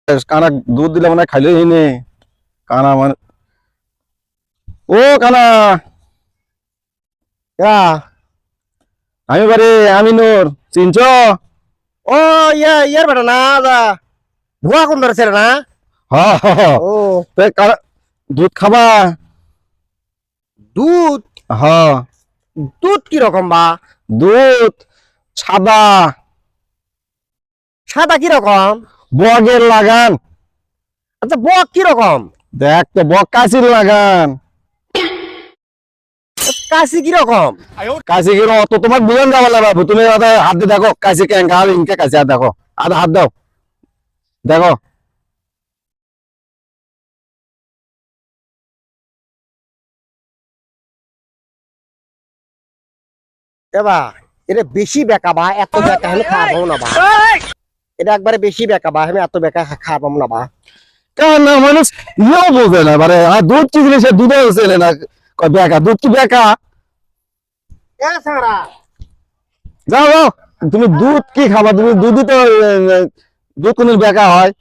কানা দুধ দিলে মানে খাইলে নে কানা মানে ও কানা আমি বারে আমি নূর চিনছ ও ইয়ার বেটা না দা ভুয়া কোন ধরেছে না ও দুধ খাবা দুধ হ দুধ কি রকম বা দুধ সাদা সাদা কি রকম বগের লাগান আচ্ছা বক কি রকম দেখ তো বক কাশির লাগান কাশি কি রকম কাশি কি অত তোমার বুঝান যাওয়া লাগবে তুমি হাত দিয়ে দেখো কাশি কেন খাবে ইনকে কাশি হাত দেখো আধা হাত দাও দেখো এবা এটা বেশি বেকা বা এত বেকা আমি খাবো না বা এটা একবারে বেশি বেকা বা আমি এত বেকা খাবো না বা কেন মানুষ ইয়েও বোঝে না মানে দুধ কি জিনিস দুধও চেনে না বেকা দুধ কি বেকা এ সারা যাও যাও তুমি দুধ কি খাবা তুমি দুধই তো দুধ কোন বেকা হয়